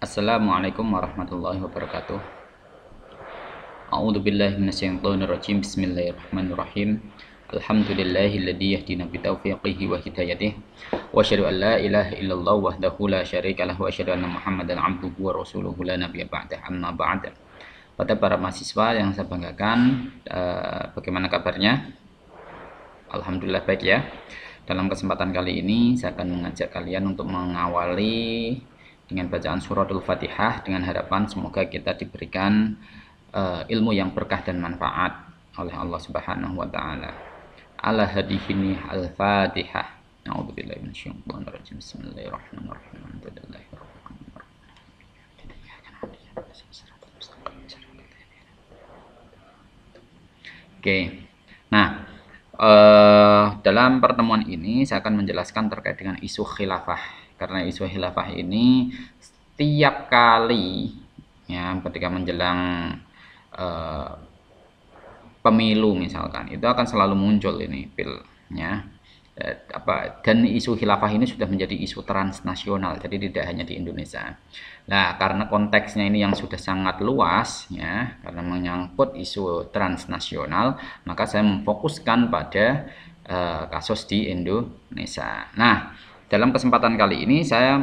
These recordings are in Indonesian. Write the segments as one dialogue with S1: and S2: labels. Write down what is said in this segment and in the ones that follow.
S1: Assalamualaikum warahmatullahi wabarakatuh. A'udzu billahi minasyaitonir rajim. Bismillahirrahmanirrahim. Alhamdulillahilladzi yahdina bi taufiqihi wa hidayatihi. Wa asyhadu an la ilaha illallah wahdahu la syarika lahu wa asyhadu anna Muhammadan abduhu wa rasuluhu la nabiyya ba'dah. Amma ba'd. Pada para mahasiswa yang saya banggakan, bagaimana kabarnya? Alhamdulillah baik ya. Dalam kesempatan kali ini saya akan mengajak kalian untuk mengawali dengan bacaan suratul Fatihah dengan harapan semoga kita diberikan ilmu yang berkah dan manfaat oleh Allah Subhanahu wa taala. Ala hadihini al-Fatihah. A'udzubillahi minasyaitonir rajim. Bismillahirrahmanirrahim. Oke. Nah, dalam pertemuan ini saya akan menjelaskan terkait dengan isu khilafah. Karena isu khilafah ini setiap kali ya ketika menjelang pemilu misalkan itu akan selalu muncul ini pilnya dan isu khilafah ini sudah menjadi isu transnasional, jadi tidak hanya di Indonesia. Nah, karena konteksnya ini yang sudah sangat luas ya, karena menyangkut isu transnasional, maka saya memfokuskan pada kasus di Indonesia. Nah, dalam kesempatan kali ini saya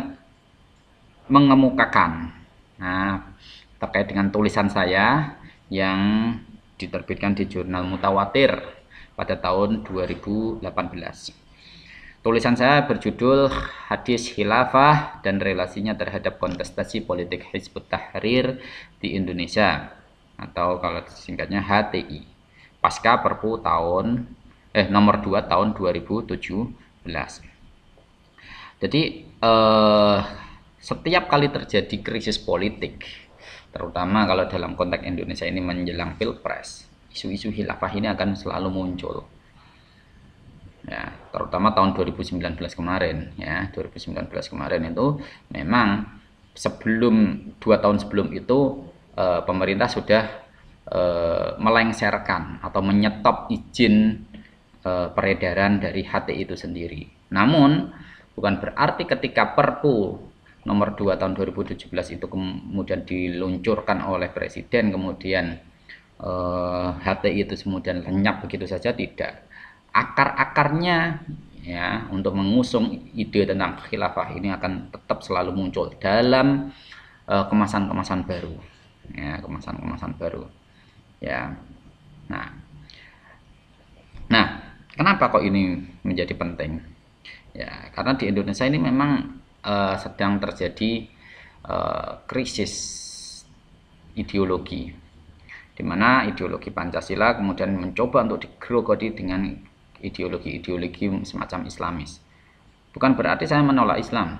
S1: mengemukakan terkait dengan tulisan saya yang diterbitkan di jurnal Mutawatir pada tahun 2018. Tulisan saya berjudul Hadis Khilafah dan Relasinya Terhadap Kontestasi Politik Hizbut Tahrir di Indonesia, atau kalau singkatnya HTI, pasca Perpu nomor 2 tahun 2017. Jadi setiap kali terjadi krisis politik, terutama kalau dalam konteks Indonesia ini menjelang pilpres, isu-isu khilafah ini akan selalu muncul. Ya, terutama tahun 2019 kemarin ya, 2019 kemarin itu memang sebelum 2 tahun sebelum itu pemerintah sudah melengsarkan atau menyetop izin peredaran dari HTI itu sendiri. Namun bukan berarti ketika Perpu nomor 2 tahun 2017 itu kemudian diluncurkan oleh Presiden, kemudian HTI itu kemudian lenyap begitu saja, tidak. Akar-akarnya ya untuk mengusung ide tentang khilafah ini akan tetap selalu muncul dalam kemasan-kemasan baru. Ya, kemasan-kemasan baru. Ya. Nah, kenapa kok ini menjadi penting? Ya, karena di Indonesia ini memang sedang terjadi krisis ideologi, di mana ideologi Pancasila kemudian mencoba untuk digerogoti dengan ideologi-ideologi semacam Islamis. Bukan berarti saya menolak Islam,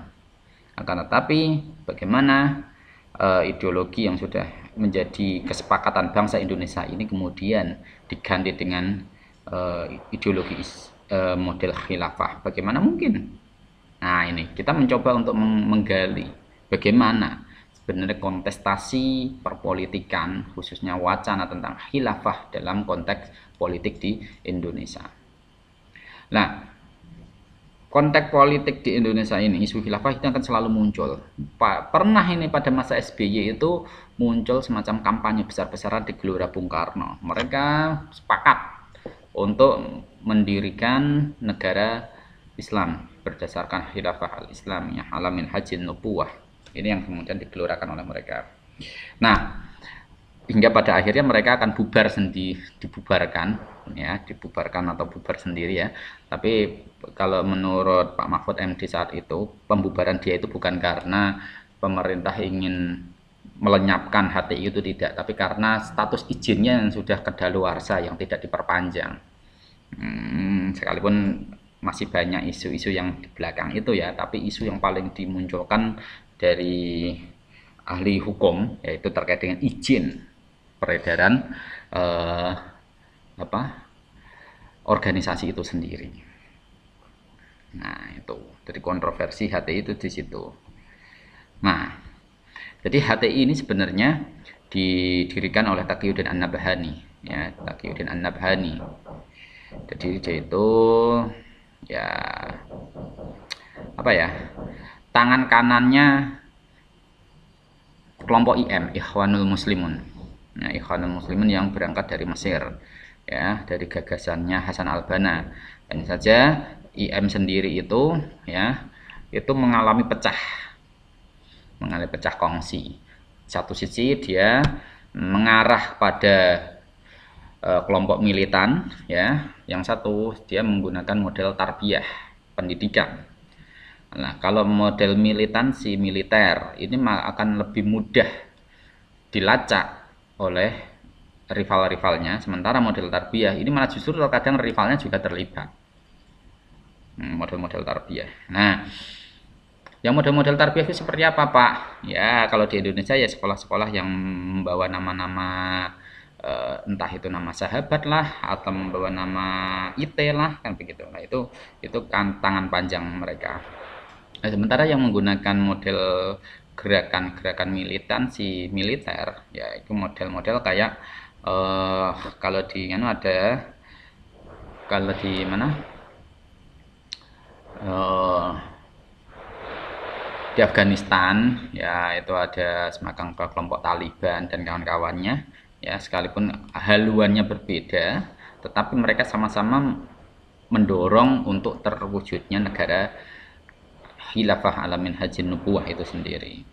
S1: akan tetapi bagaimana ideologi yang sudah menjadi kesepakatan bangsa Indonesia ini kemudian diganti dengan ideologi model khilafah. Bagaimana mungkin? Nah, ini kita mencoba untuk menggali bagaimana sebenarnya kontestasi perpolitikan, khususnya wacana tentang khilafah dalam konteks politik di Indonesia. Nah, konteks politik di Indonesia ini, isu khilafah itu akan selalu muncul. Pernah ini pada masa SBY itu muncul semacam kampanye besar-besaran di Gelora Bung Karno. Mereka sepakat untuk mendirikan negara Islam berdasarkan khilafah al-Islamiyah ala minhajin nubuwah. Ini yang kemudian digelurakan oleh mereka. Nah, hingga pada akhirnya mereka akan dibubarkan atau bubar sendiri ya. Tapi kalau menurut Pak Mahfud MD saat itu, pembubaran dia itu bukan karena pemerintah ingin melenyapkan HTI itu, tidak, tapi karena status izinnya yang sudah kedaluarsa yang tidak diperpanjang. Sekalipun masih banyak isu-isu yang di belakang itu ya, tapi isu yang paling dimunculkan dari ahli hukum yaitu terkait dengan izin peredaran organisasi itu sendiri. Nah, itu dari kontroversi HTI itu di situ. Nah, jadi HTI ini sebenarnya didirikan oleh Taqiyuddin An-Nabhani ya, Taqiyuddin An-Nabhani. Jadi dia itu ya tangan kanannya kelompok IM, Ikhwanul Muslimun. Nah, Ikhwanul Muslimun yang berangkat dari Mesir, ya, dari gagasannya Hasan al-Banna. Dan saja IM sendiri itu, ya, itu mengalami pecah kongsi. Satu sisi dia mengarah pada kelompok militan, ya, yang satu dia menggunakan model tarbiyah pendidikan. Nah, kalau model militansi militer ini akan lebih mudah dilacak oleh rival-rivalnya, sementara model tarbiyah ini malah justru terkadang rivalnya juga terlibat. Model-model tarbiyah. Nah, yang model-model tarbiyah itu seperti apa, Pak? Ya, kalau di Indonesia ya sekolah-sekolah yang membawa nama-nama entah itu nama sahabat lah atau membawa nama IT lah, kan begitu. Nah, itu kan tangan panjang mereka. Nah, sementara yang menggunakan model gerakan-gerakan militansi militer, ya itu model-model kayak kalau di ada kalau di mana di Afghanistan, ya itu ada semacam kelompok Taliban dan kawan-kawannya, ya sekalipun haluannya berbeda, tetapi mereka sama-sama mendorong untuk terwujudnya negara khilafah ala minhajin nubuwah itu sendiri.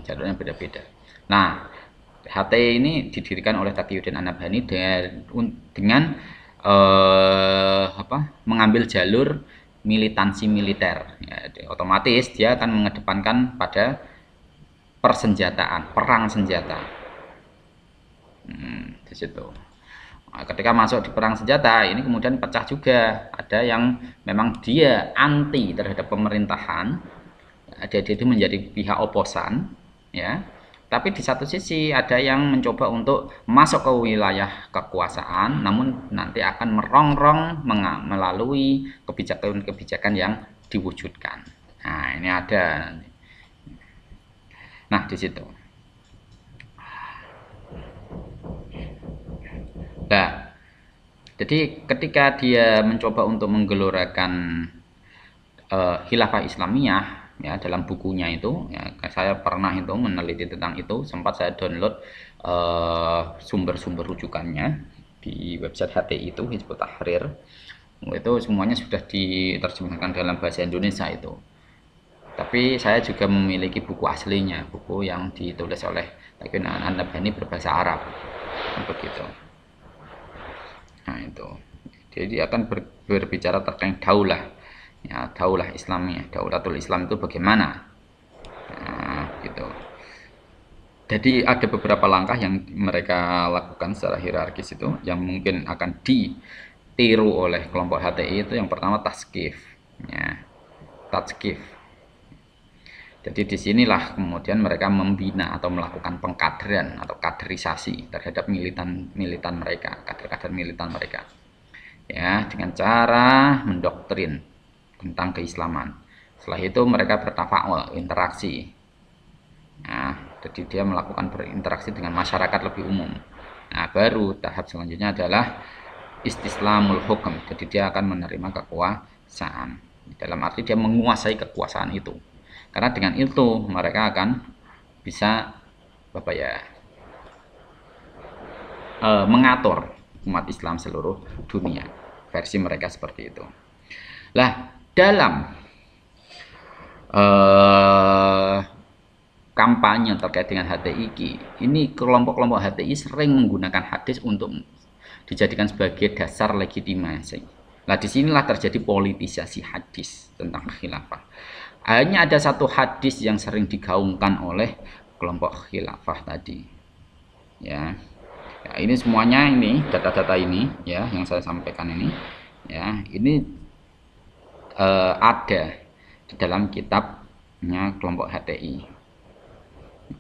S1: Jalurnya beda-beda. Nah, HTI ini didirikan oleh Taqiyuddin An-Nabhani dengan mengambil jalur militansi militer. Ya, otomatis dia akan mengedepankan pada persenjataan, perang senjata. Di situ. Nah, ketika masuk di perang senjata ini kemudian pecah juga. Ada yang memang dia anti terhadap pemerintahan, dia itu menjadi pihak oposan, ya. Tapi di satu sisi ada yang mencoba untuk masuk ke wilayah kekuasaan, namun nanti akan merongrong melalui kebijakan-kebijakan yang diwujudkan. Nah, ini ada. Nah, di situ. Nah, jadi ketika dia mencoba untuk menggelorakan khilafah Islamiyah, ya dalam bukunya itu, ya, saya pernah itu meneliti tentang itu, sempat saya download sumber-sumber rujukannya di website HTI itu, Hizbut Tahrir. Itu semuanya sudah diterjemahkan dalam bahasa Indonesia itu. Tapi saya juga memiliki buku aslinya, buku yang ditulis oleh Taqiyuddin An-Nabhani berbahasa Arab, begitu. Nah itu, jadi akan berbicara terkait daulah, ya daulah Islamiyah, daulatul Islam itu bagaimana, nah, gitu. Jadi ada beberapa langkah yang mereka lakukan secara hierarkis itu, yang mungkin akan ditiru oleh kelompok HTI itu. Yang pertama taskif, ya taskif. Jadi disinilah kemudian mereka membina atau melakukan pengkaderan atau kaderisasi terhadap militan mereka, kader-kader militan mereka, ya dengan cara mendoktrin tentang keislaman. Setelah itu mereka bertafa'ul, interaksi. Nah, jadi dia melakukan berinteraksi dengan masyarakat lebih umum. Nah, baru tahap selanjutnya adalah istislamul hukum. Jadi dia akan menerima kekuasaan. Dalam arti dia menguasai kekuasaan itu. Karena dengan itu mereka akan bisa mengatur umat Islam seluruh dunia. Versi mereka seperti itu. Lah, dalam kampanye terkait dengan HTI ini kelompok-kelompok HTI sering menggunakan hadis untuk dijadikan sebagai dasar legitimasi. Nah, disinilah terjadi politisasi hadis tentang khilafah. Hanya ada satu hadis yang sering digaungkan oleh kelompok khilafah tadi, ya. Ya, ini semuanya, ini data-data ini, ya, yang saya sampaikan ini, ya, ini ada di dalam kitabnya kelompok HTI.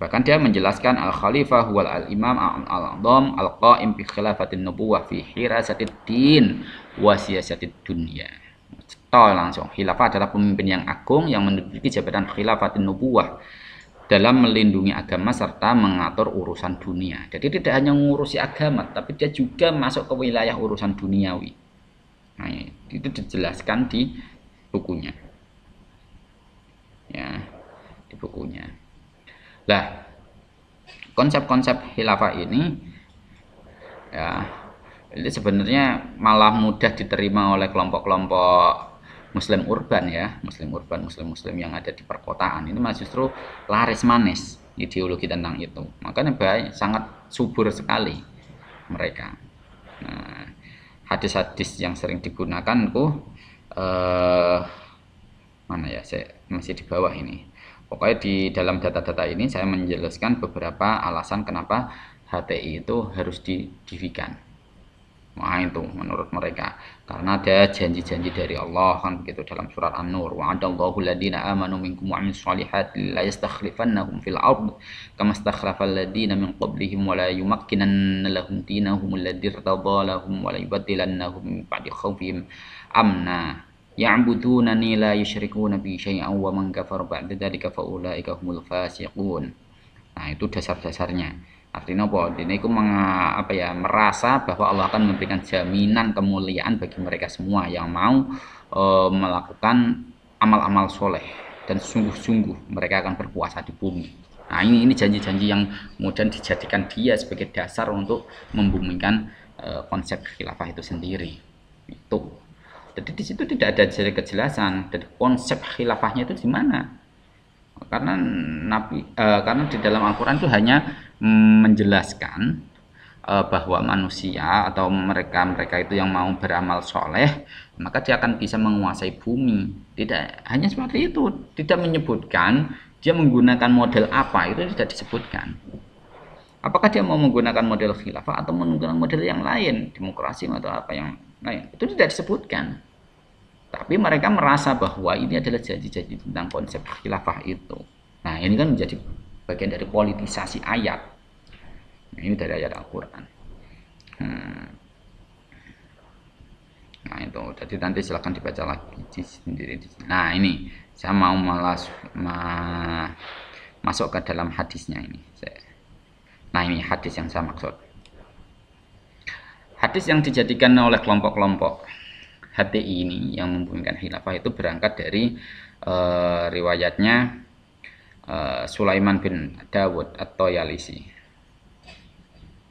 S1: Bahkan dia menjelaskan al-khalifah wal al-imam al-a'dham al-qa'im bi khilafatin nubuwah fi hirasatid din wa siyasatid dunya. Langsung, khilafah adalah pemimpin yang agung yang menduduki jabatan khilafatin nubuwah dalam melindungi agama serta mengatur urusan dunia. Jadi tidak hanya mengurusi agama, tapi dia juga masuk ke wilayah urusan duniawi. Nah, itu dijelaskan di bukunya, ya, di bukunya. Lah, Konsep-konsep khilafah ini ya ini sebenarnya malah mudah diterima oleh kelompok-kelompok muslim urban ya, muslim urban, muslim yang ada di perkotaan. Ini malah justru laris manis ideologi tentang itu. Makanya baik, sangat subur sekali mereka. Nah, hadis-hadis yang sering digunakan tuh mana ya, saya masih di bawah ini. Pokoknya di dalam data-data ini saya menjelaskan beberapa alasan kenapa HTI itu harus didirikan. Wah, itu menurut mereka karena ada janji-janji dari Allah kan begitu dalam surat An-Nur, wa'adallahu alladziina aamanu minkum wa 'amilus shalihati la yastakhlifannahum fil ardh kama istakhlafal ladziina min qablihim wa la yumakkinanna lahum diinahum alladzi irtadha lahum wa la yubaddilannahum min ba'di khawfihim amna ya'budunani la yusyrikuuna bi syai'an wa man kafara ba'da dzalika fa ulaika humul fasiqun. Nah, itu dasar-dasarnya. Artinya apa? Ini aku merasa bahwa Allah akan memberikan jaminan kemuliaan bagi mereka semua yang mau melakukan amal-amal soleh dan sungguh-sungguh mereka akan berpuasa di bumi. Nah, ini janji-janji yang kemudian dijadikan dia sebagai dasar untuk membumikan konsep khilafah itu sendiri. Itu. Jadi di situ tidak ada kejelasan dari konsep khilafahnya itu di mana. Karena karena di dalam Al-Qur'an itu hanya menjelaskan bahwa manusia atau mereka itu yang mau beramal soleh maka dia akan bisa menguasai bumi. Tidak hanya seperti itu, tidak menyebutkan dia menggunakan model apa, itu tidak disebutkan. Apakah dia mau menggunakan model khilafah atau menggunakan model yang lain, demokrasi atau apa yang lain, itu tidak disebutkan. Tapi mereka merasa bahwa ini adalah janji-janji tentang konsep khilafah itu. Nah, ini kan menjadi bagian dari politisasi ayat. Nah, ini dari ayat Al-Quran. Nah, itu. Jadi nanti silahkan dibaca lagi sendiri. Nah, ini saya mau masuk ke dalam hadisnya ini. Nah, ini hadis yang saya maksud. Hadis yang dijadikan oleh kelompok-kelompok HTI ini yang membumikan khilafah itu berangkat dari riwayatnya Sulaiman bin Dawud atau Yalisi.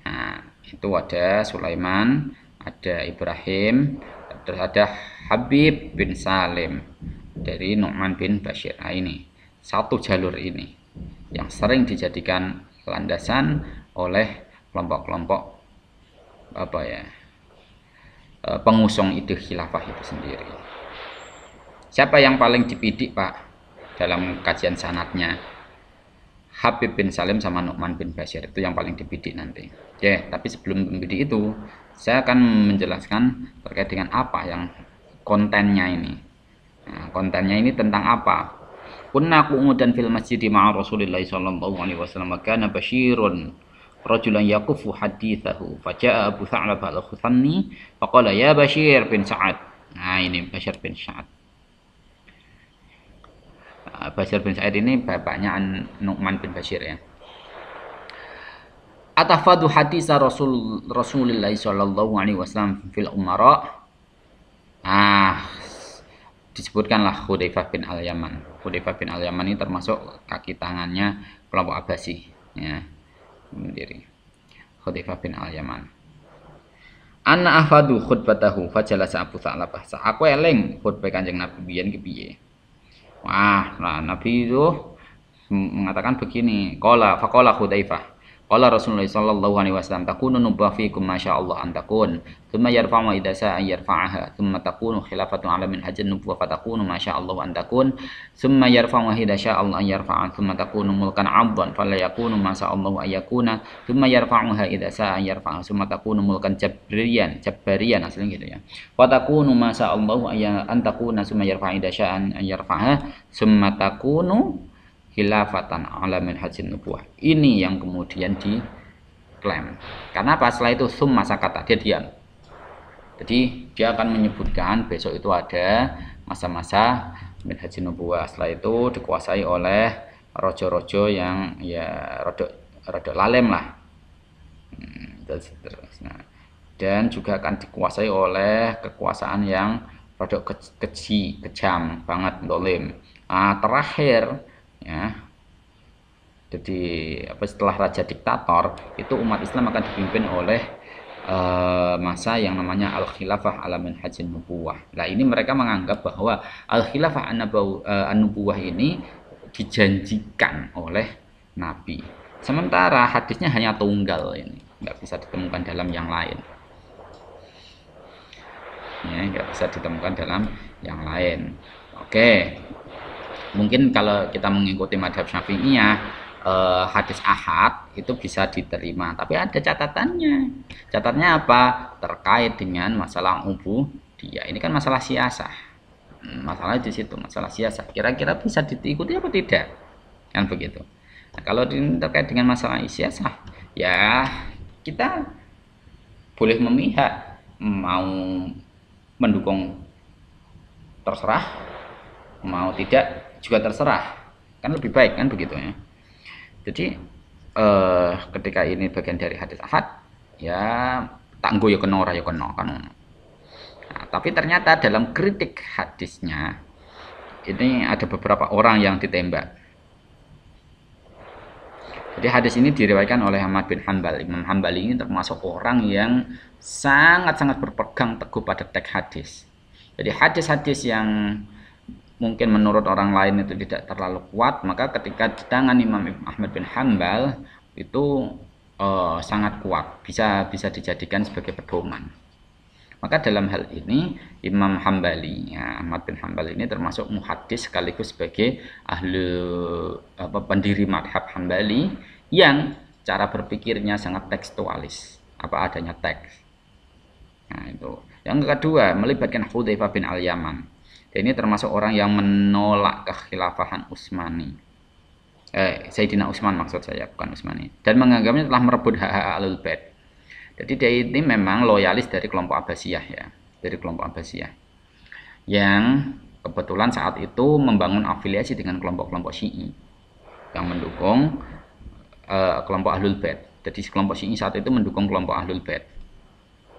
S1: Nah, itu ada Sulaiman, ada Ibrahim, terus ada Habib bin Salim dari Nu'man bin Bashir. Nah, ini satu jalur ini yang sering dijadikan landasan oleh kelompok-kelompok pengusung ide khilafah itu sendiri. Siapa yang paling dibidik, Pak, dalam kajian sanadnya? Habib bin Salim sama Nu'man bin Bashir itu yang paling dibidik nanti. Oke, tapi sebelum membidik itu, saya akan menjelaskan terkait dengan apa yang kontennya ini. Nah, kontennya ini tentang apa? Kunna qu'udan fil masjid ma'a Rasulillah sallallahu alaihi wasallam kana Bashirun rajulan yaqufu hadithahu faja'a Abu Tha'lab al-Khuthamni faqala ya Bashir bin Sa'ad. Nah, ini Bashir bin Sa'ad. Bashir bin Sa'ad ini bapaknya Nu'man bin Bashir ya. Atafadu haditha Rasulullah sallallahu alaihi wasallam fil umara. Disebutkanlah Hudzaifah bin Al-Yaman. Hudzaifah bin Al-Yaman ini termasuk kaki tangannya kelompok Abbasi ya. Sendiri. Hudzaifah bin Al-Yaman. Anna afadu khutbatahu fajalasa Abu Tha'labah. Aku eling khutbah Kanjeng Nabi biyen ki piye. Wah, nah Nabi itu mengatakan begini, faqala Hudzaifah. Qala Rasulullah sallallahu alaihi wasallam takunu nubwa fikum masyaallah an takun thumma yarfa'u idza sa'a yarfa'aha thumma takunu khilafatu 'ala minhajin nubuwah fatakunu masyaallah an takun thumma yarfa'u idza sa'a Allah an yarfa'a thumma takunu mulkan 'addan fala yakunu masyaallah an yakuna thumma yarfa'uha idza sa'a yarfa'a thumma takunu mulkan jabbariyan aslinya gitu ya fatakunu masyaallah an takuna thumma yarfa'u idza sa'a an yarfa'aha thumma takunu khilafatan ala minhajin nubuwah. Ini yang kemudian diklaim. Karena apa? Setelah itu summa sakata, dia diam. Jadi dia akan menyebutkan besok itu ada masa-masa minhajin nubuwah. Setelah itu dikuasai oleh rojo-rojo yang ya rodok lalem lah. Dan juga akan dikuasai oleh kekuasaan yang rodok keji, kejam banget, dolim. Terakhir ya Jadi setelah raja diktator itu umat Islam akan dipimpin oleh masa yang namanya al-khilafah ala minhajin nubuwah. Nah, ini mereka menganggap bahwa al-khilafah an-nubuwah ini dijanjikan oleh Nabi. Sementara hadisnya hanya tunggal, ini nggak bisa ditemukan dalam yang lain. Ya, nggak bisa ditemukan dalam yang lain. Oke, mungkin kalau kita mengikuti madhab Syafi'iyah, hadis ahad itu bisa diterima, tapi ada catatannya. Catatannya apa? Terkait dengan masalah ubudiyah. Ini kan masalah siasah. Masalah di situ, masalah siasah. Kira-kira bisa diikuti apa tidak? Kan begitu. Nah, kalau terkait dengan masalah siasah, ya kita boleh memihak, mau mendukung terserah, mau tidak juga terserah, kan lebih baik kan begitu ya. Jadi ketika ini bagian dari hadis ahad, ya tanggo ya kena ora ya kena kan. Nah, tapi ternyata dalam kritik hadisnya ini ada beberapa orang yang ditembak. Jadi hadis ini diriwayatkan oleh Ahmad bin Hanbal. Imam Hanbali ini termasuk orang yang sangat-sangat berpegang teguh pada teks hadis. Jadi hadis-hadis yang mungkin menurut orang lain itu tidak terlalu kuat, maka ketika di tangan Imam Ahmad bin Hanbal itu sangat kuat, bisa dijadikan sebagai pedoman. Maka dalam hal ini Imam Hambali, ya, Ahmad bin Hanbal ini termasuk muhaddis sekaligus sebagai pendiri madhab Hambali yang cara berpikirnya sangat tekstualis, apa adanya teks. Nah, itu. Yang kedua, melibatkan Hudzaifah bin Al-Yaman. Dan ini termasuk orang yang menolak kekhilafahan Utsmani. Sayyidina Utsman maksud saya, bukan Utsmani. Dan menganggapnya telah merebut hak-hak Ahlul Bait. Jadi dia ini memang loyalis dari kelompok Abbasiyah ya, dari kelompok Abbasiyah yang kebetulan saat itu membangun afiliasi dengan kelompok-kelompok Syi'i yang mendukung kelompok Ahlul Bait. Jadi kelompok Syi'i saat itu mendukung kelompok Ahlul Bait.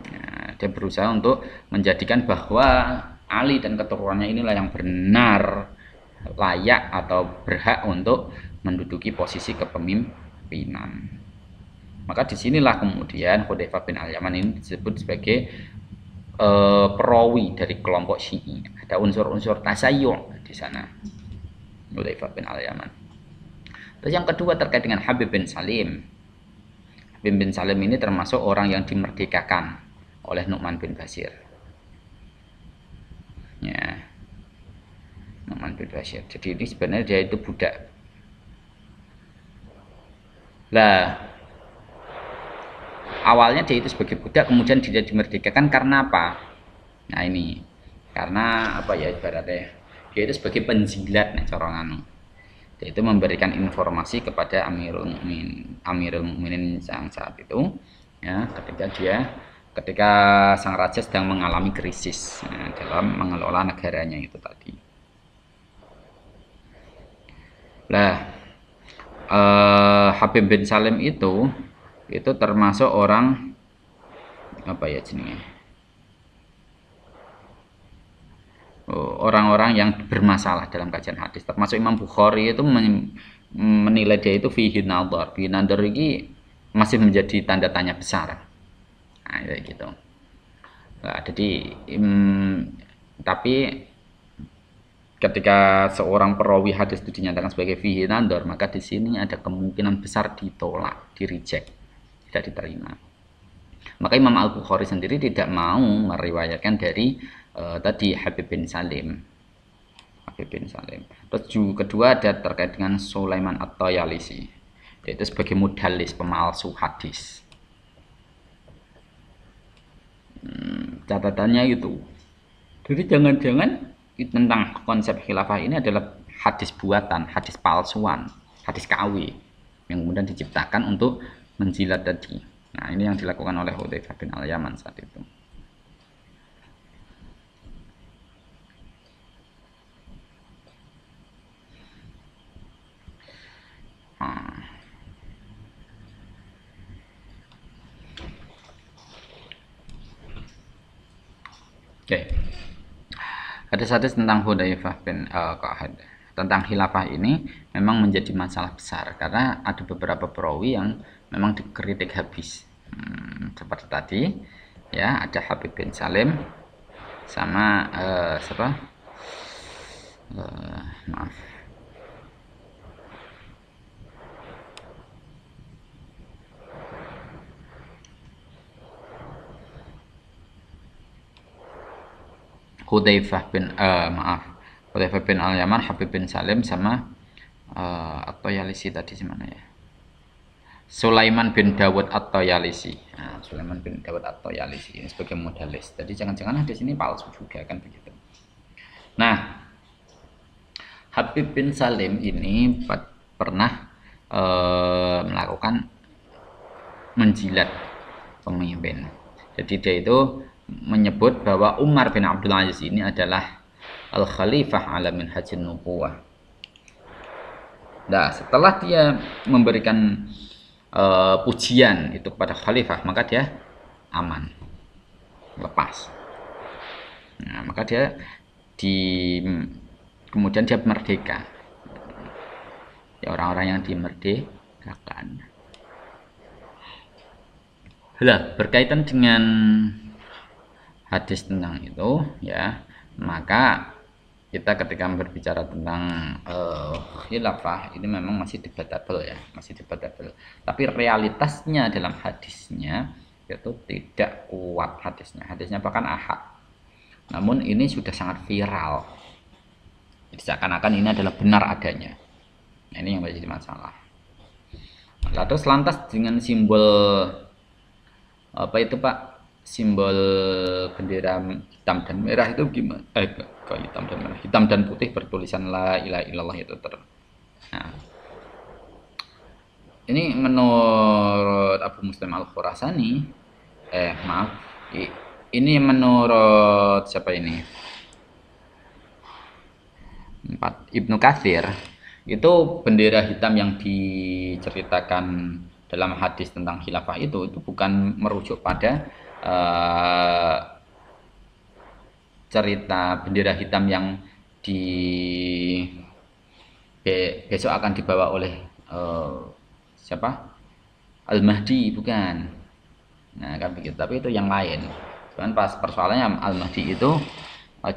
S1: Ya, dia berusaha untuk menjadikan bahwa Ali dan keturunannya inilah yang benar, layak atau berhak untuk menduduki posisi kepemimpinan. Maka disinilah kemudian Hudzaifah bin Al-Yaman ini disebut sebagai perawi dari kelompok Syi'i. Ada unsur-unsur tasayyuh di sana. Hudzaifah bin Al-Yaman. Terus yang kedua terkait dengan Habib bin Salim. Habib bin Salim ini termasuk orang yang dimerdekakan oleh Nu'man bin Bashir. Ya. Nu'man bin Bashir. Jadi ini sebenarnya dia itu budak. Lah, awalnya dia itu sebagai budak, kemudian dia dimerdekakan karena apa? Nah ini, karena apa ya ibaratnya, dia itu sebagai penjilat nih corongan. Dia itu memberikan informasi kepada Amirul Mukminin yang saat itu, ya ketika sang raja sedang mengalami krisis dalam mengelola negaranya itu tadi. Lah, Habib bin Salim itu termasuk orang apa ya jenisnya, orang-orang yang bermasalah dalam kajian hadis. Termasuk Imam Bukhari itu menilai dia itu fihi nadhar. Fihi nadhar ini masih menjadi tanda tanya besar. Nah, kayak gitu. Nah, jadi tapi ketika seorang perawi hadis itu dinyatakan sebagai fihi nadhar, maka di sini ada kemungkinan besar ditolak, di-reject, tidak diterima. Maka Imam Al-Bukhari sendiri tidak mau meriwayatkan dari tadi Habib bin Salim. Terus kedua ada terkait dengan Sulaiman At-Tayalisi, yaitu sebagai mudallis, pemalsu hadis. Catatannya itu, jadi jangan-jangan tentang konsep khilafah ini adalah hadis buatan, hadis palsuan, hadis KW yang kemudian diciptakan untuk menjilat tadi. Nah, ini yang dilakukan oleh Hudzaifah bin Al-Yaman saat itu. Oke. Hadis-hadis tentang Hudzaifah bin tentang khilafah ini memang menjadi masalah besar karena ada beberapa perawi yang memang dikritik habis. Seperti tadi ya, ada Habib bin Salim sama siapa? Maaf. Hudzaifah bin Hudzaifah bin Al-Yaman, Habib bin Salim sama At-Tayalisi tadi mana ya? Sulaiman bin Dawud At-Tayalisi. Nah, Sulaiman bin Dawud At-Tayalisi ini sebagai modalis. Jadi jangan-jangan hadis ini palsu juga kan begitu. Nah, Habib bin Salim ini pernah melakukan menjilat pemimpin. Jadi dia itu menyebut bahwa Umar bin Abdul Aziz ini adalah al-khalifah ala minhajin nubuwah. Nah, setelah dia memberikan pujian itu kepada khalifah, maka dia aman, lepas. Nah, maka dia kemudian dia merdeka. Ya, orang-orang yang dimerdekakan. Lah, berkaitan dengan hadis tentang itu ya, maka kita ketika berbicara tentang khilafah ini memang masih debatable ya, masih debatable. Tapi realitasnya dalam hadisnya itu tidak kuat hadisnya. Hadisnya bahkan ahad. Namun ini sudah sangat viral. Jadi seakan-akan ini adalah benar adanya. Nah, ini yang menjadi masalah. Lalu lantas dengan simbol apa itu Pak? Simbol bendera hitam dan merah itu gimana? Kok hitam dan merah? Hitam dan putih bertulisan la ilaha illallah itu Nah, ini menurut Abu Muslim Al-Khurasani, maaf, ini menurut siapa ini? Ibnu Katsir, itu bendera hitam yang diceritakan dalam hadis tentang khilafah itu bukan merujuk pada cerita bendera hitam yang besok akan dibawa oleh siapa? Al-Mahdi, bukan. Nah, kan begitu. Tapi itu yang lain. Cuman pas persoalannya Al-Mahdi itu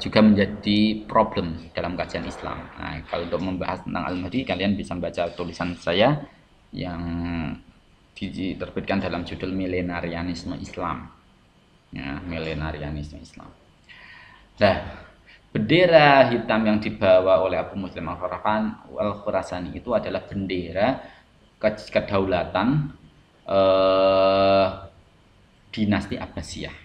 S1: juga menjadi problem dalam kajian Islam. Nah, kalau untuk membahas tentang Al-Mahdi, kalian bisa baca tulisan saya yang diterbitkan dalam judul Milenarianisme Islam. Ya, Milenarianisme Islam. Nah, bendera hitam yang dibawa oleh Abu Muslim Al-Khurasani itu adalah bendera kedaulatan dinasti Abbasiyah.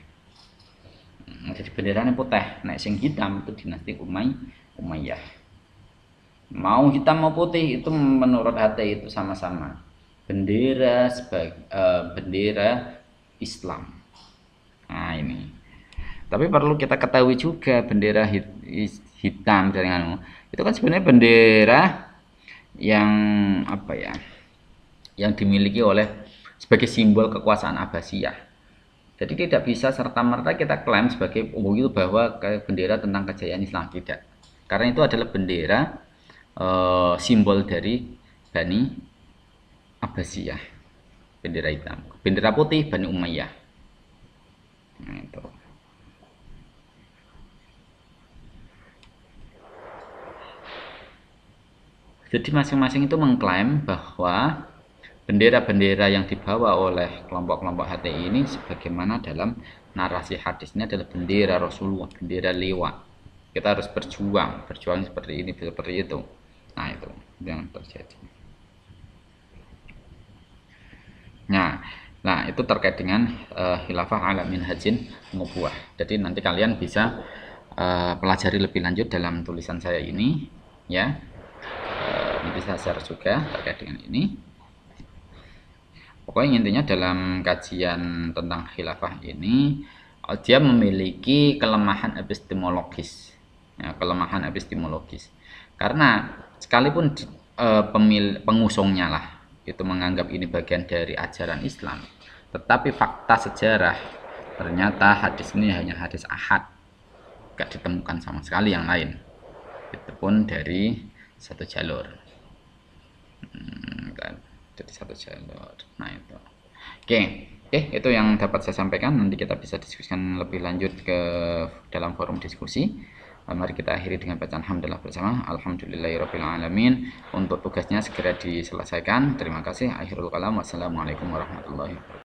S1: Jadi benderanya putih, nek sing hitam itu dinasti Umayyah. Mau hitam mau putih itu menurut HT itu sama-sama bendera sebagai bendera Islam. Nah, ini. Tapi perlu kita ketahui juga bendera hitam dengan itu kan sebenarnya bendera yang apa ya? Yang dimiliki oleh sebagai simbol kekuasaan Abbasiyah. Jadi tidak bisa serta-merta kita klaim sebagai itu bahwa bendera tentang kejayaan Islam, tidak. Karena itu adalah bendera simbol dari Bani Abbasiyah. Bendera hitam. Bendera putih Bani Umayyah. Nah, itu. Jadi masing-masing itu mengklaim bahwa bendera-bendera yang dibawa oleh kelompok-kelompok HTI ini sebagaimana dalam narasi hadisnya adalah bendera Rasulullah, bendera lewat. Kita harus berjuang seperti ini, seperti itu. Nah, itu yang terjadi. Nah, itu terkait dengan khilafah ala minhajin nubuwah. Jadi nanti kalian bisa pelajari lebih lanjut dalam tulisan saya ini, ya. Nanti saya share juga terkait dengan ini. Pokoknya intinya dalam kajian tentang khilafah ini dia memiliki kelemahan epistemologis, ya, kelemahan epistemologis. Karena sekalipun pengusungnya lah itu menganggap ini bagian dari ajaran Islam, tetapi fakta sejarah ternyata hadis ini hanya hadis ahad, gak ditemukan sama sekali yang lain. Itu pun dari satu jalur. Kan, jadi satu jalur. Nah itu. Oke, itu yang dapat saya sampaikan. Nanti kita bisa diskusikan lebih lanjut ke dalam forum diskusi. Mari kita akhiri dengan bacaan hamdalah bersama. Alhamdulillahirabbil alamin. Untuk tugasnya segera diselesaikan. Terima kasih. Akhirul kalam. Wassalamualaikum warahmatullahi wabarakatuh.